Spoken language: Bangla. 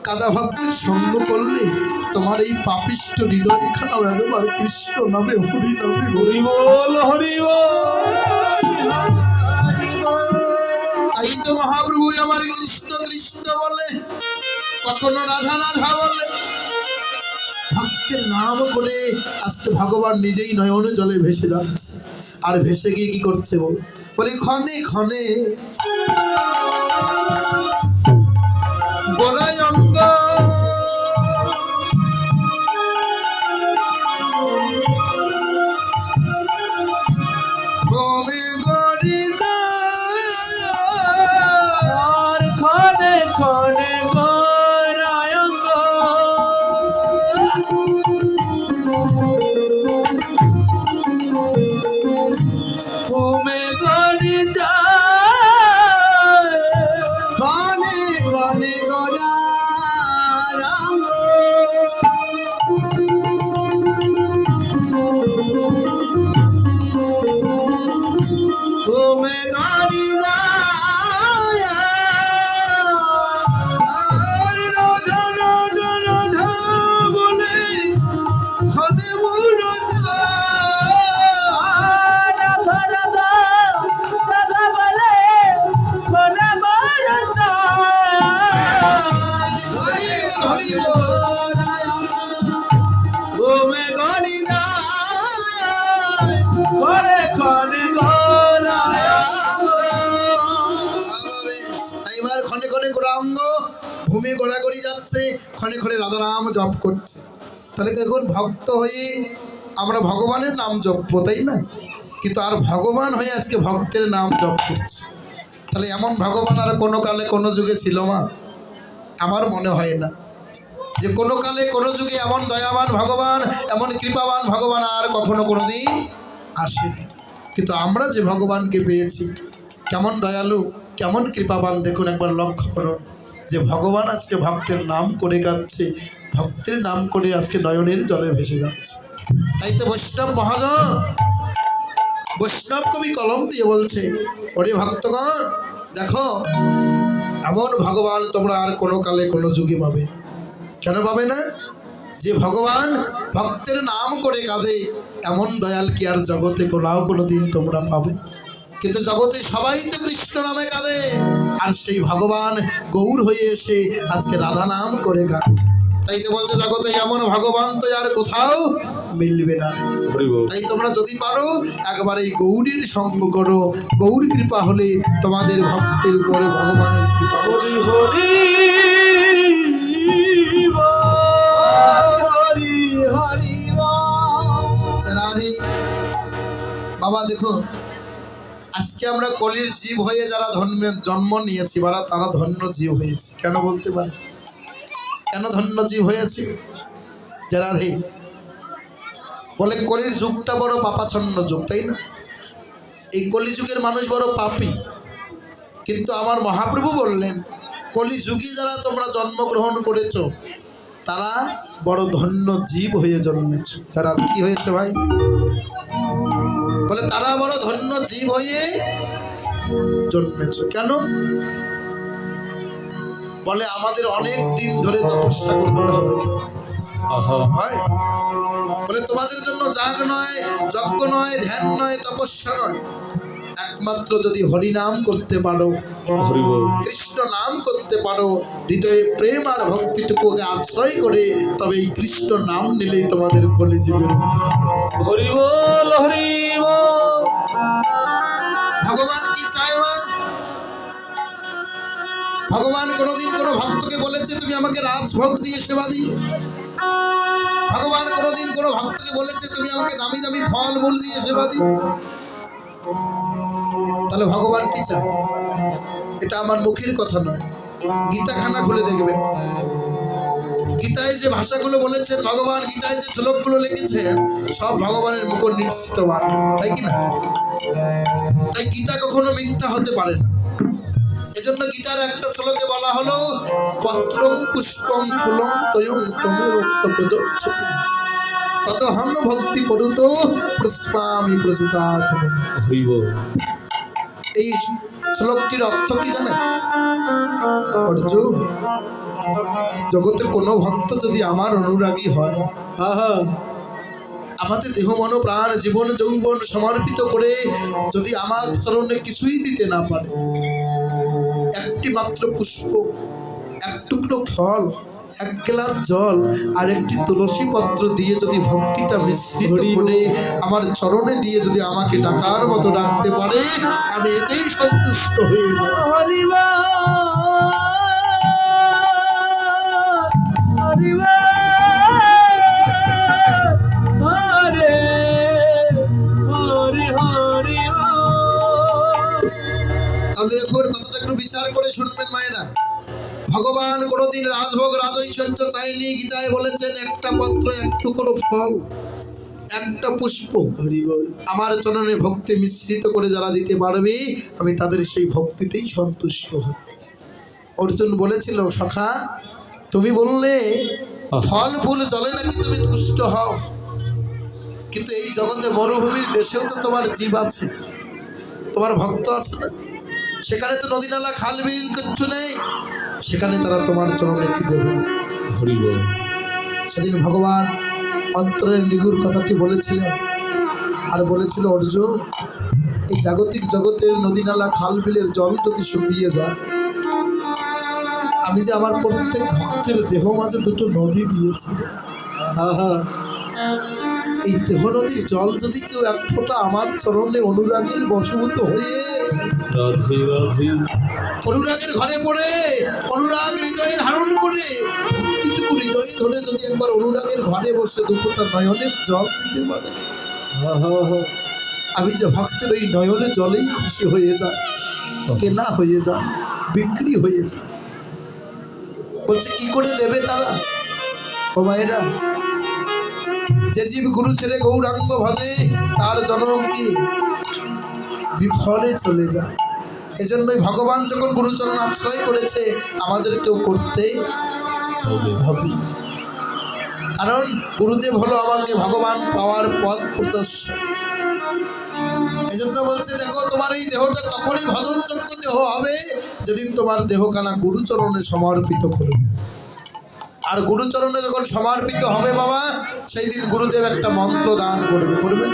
কাদা ভক্তের সঙ্গ করলে তোমার এই পাপিষ্ঠ হৃদয় খানাও একবার কৃষ্ণ নামে হরি নামে হরি বল হরি বল। তাই তো মহাপ্রভু আমার কৃষ্ণ কৃষ্ণ বলে, কখনো রাধা রাধা বলে। ভক্তের নাম করে আজকে ভগবান নিজেই নয়নে জলে ভেসে যাচ্ছে। আর ভেসে গিয়ে কি করছে বলে ক্ষণে ক্ষণে গোড়ায় অঙ্গ খনে খনে গোরায়ঙ্গ ঘুমে গড়ি যায় গনে গনে গোড়ারঙ্গ ঘুমে গড়ি ভূমি গোড়াগড়ি যাচ্ছে, ক্ষণে ক্ষণে রাধা নাম জপ করছে। তাহলে দেখুন ভক্ত হয়ে আমরা ভগবানের নাম জপবো, তাই না? কিন্তু আর ভগবান হয়ে আজকে ভক্তের নাম জপ করছে। তাহলে এমন ভগবান আর কোনো কালে কোনো যুগে ছিল মা? আমার মনে হয় না যে কোনো কালে কোনো যুগে এমন দয়াবান ভগবান, এমন কৃপাবান ভগবান আর কখনো কোনো দিন আসেনি। কিন্তু আমরা যে ভগবানকে পেয়েছি, কেমন দয়ালু, কেমন কৃপাবান, দেখুন একবার লক্ষ্য করুন যে ভগবান আজকে ভক্তের নাম করে যাচ্ছে, ভক্তের নাম করে আজকে নয়নের জলে ভেসে যাচ্ছে। তাই তো বৈষ্ণব মহাজন, বৈষ্ণব কবি কলম দিয়ে বলছে, ওরে ভক্তগণ দেখো, এমন ভগবান তোমরা আর কোনো কালে কোনো যুগে পাবে না। কেন পাবে না? যে ভগবান ভক্তের নাম করে কাঁদে, এমন দয়াল কি আর জগতে কোনো দিন তোমরা পাবে? কিন্তু জগতে সবাই তো কৃষ্ণ নামে কাঁদে, আর সেই ভগবান গৌর হয়ে এসে আজকে রাধা নাম করে গাচ্ছে। তাই তো বলছে জগতে এমন ভগবান তো আর কোথাও মিলবে না। তাই তোমরা যদি পারো একবার এই গৌরীর সঙ্গ করো, গৌর কৃপা হলে তোমাদের ভক্তের উপরে ভগবানের কৃপা। হরি হরি হরি হরি রাধে। বাবা দেখো, আজকে আমরা কলির জীব হয়ে যারা জন্ম নিয়েছি, তারা ধন্য জীব হয়েছে। কেন বলতে পারে কেন ধন্য জীব হয়েছে? যারা বলে কলির যুগটা বড় পাপাচ্ছন্ন যুগ, তাই না? এই কলিযুগের মানুষ বড় পাপী। কিন্তু আমার মহাপ্রভু বললেন, কলিযুগে যারা তোমরা জন্মগ্রহণ করেছ তারা বড় ধন্য জীব হয়ে জন্মেছ। তারা কি হয়েছে ভাই? বলে তারা বড় ধন্য জীব হয়ে জন্মেছ। কেন? বলে আমাদের অনেক দিন ধরে তপস্যা করতে হবে। হয় বলে তোমাদের জন্য যাগ নয়, যজ্ঞ নয়, ধ্যান নয়, তপস্যা নয়, একমাত্র যদি হরি নাম করতে পারো, কৃষ্ণ নাম করতে পারো, হৃদয়ে প্রেম আর ভক্তিটুকুকে আশ্রয় করে, তবে এই কৃষ্ণ নাম নিলেই তোমাদের কলিজীবের হরি বল হরি বল। ভগবান কি চায় মা? ভগবান কোনোদিন কোনো ভক্তকে বলেছে তুমি আমাকে রাজভোগ দিয়ে সেবা দিও? ভগবান কোনোদিন কোনো ভক্তকে বলেছে তুমি আমাকে দামি দামি ফল মূল দিয়ে সেবা দিও? তাহলে ভগবান কি চায়? এটা আমার মুখের কথা নয়, গীতাখানা খুলে দেখবে। গীতায় যে ভাষাগুলো বলেছেন ভগবান, গীতায় যে শ্লোকগুলো লিখেছেন, সব ভগবানের মুখ নিশ্চিত বাণী, তাই কি না? তাই গীতা কখনো মিথ্যা হতে পারে না। এজন্য গীতার একটা শ্লোকে বলা হলো, পত্রং পুষ্পং ফুলং তয়ং তমেরোক্ত প্রযোজ্যতে তদহং ভক্তি পরুতো প্রস্মামি প্রসিতাৎ। এই শ্লোকটির অর্থ কি জানে অর্জুন? জগতে কোনো ভক্ত যদি আমার অনুরাগী হয়, আমাদের দেহ মন প্রাণ জীবন যৌবন সমর্পিত করে যদি আমার চরণে কিছুই দিতে না পারে, একটি মাত্র পুষ্প, এক টুকরো ফল, এক গ্লাস জল আর একটি তুলসী পত্র দিয়ে যদি ভক্তিটা মিশ্রিত করে আমার চরণে দিয়ে যদি আমাকে ডাকার মতো ডাকতে পারে, আমি এতেই সন্তুষ্ট হয়ে যাব। তাহলে এখন কথাটা একটু বিচার করে শুনবেন মায়েরা। ভগবান কোনোদিন রাজভোগ রাজৈশ্বর্য চাইনি। গীতায় বলেছেন একটা পত্র, এক টুকরো ফল, একটা পুষ্প আমার চরণে ভক্তি মিশ্রিত করে যারা দিতে পারবে, আমি তাদের সেই ভক্তিতেই সন্তুষ্ট হই। অর্জুন বলেছিল, সখা তুমি বললে ফল ফুল জলে নাকি তুমি তুষ্ট হও, কিন্তু এই জগতে মরুভূমির দেশেও তো তোমার জীব আছে, তোমার ভক্ত আছে না? সেখানে তো নদী নালা খাল বিল কিচ্ছু নেই, সেখানে তারা তোমার চরণে কি দেবে? সেদিন ভগবান অন্তরের নিগুড় কথাটি বলেছিলেন, আর বলেছিল, অর্জুন এই জাগতিক জগতের নদী নালা খাল বিলের জল যদি শুকিয়ে যায়, আমি যে আমার প্রত্যেক ভক্তের দেহ মাঝে দুটো নদী দিয়েছি, এই দেহ নদীর জল যদি কেউ এক ফোঁটা আমার চরণে অনুরাগের বশভূত হয়ে অনুরাগের ঘরে পড়ে অনুরাগ হৃদয়ে ধারণ করে ভক্তিটুকু হৃদয়ে ধরে যদি একবার অনুরাগের ঘরে বসে দু ফোঁটা নয়নের জল দিতে পারে, আমি যে ভক্তের ওই নয়নের জলেই খুশি হয়ে যায়, কেনা হয়ে যায়, বিক্রি হয়ে যায়। বলছে কি করে নেবে তারা? ও মায়েরা, যে জীব গুরু ছেড়ে গৌরাঙ্গ ভজে তার জনম কি বিফলে চলে যায়। এজন্যই ভগবান যখন গুরুচরণ আশ্রয় করেছে, আমাদেরকেও করতে হবে, কারণ গুরুদেব হলো আমাকে ভগবান পাওয়ার পথ প্রদর্শক। এজন্য বলছে, দেখো তোমার এই দেহটা তখনই ভজনযোগ্য দেহ হবে যেদিন তোমার দেহখানা গুরুচরণে সমর্পিত করবে। আর গুরুচরণে যখন সমর্পিত হবে বাবা, সেই দিন গুরুদেব একটা মন্ত্র দান করবে, করবেন।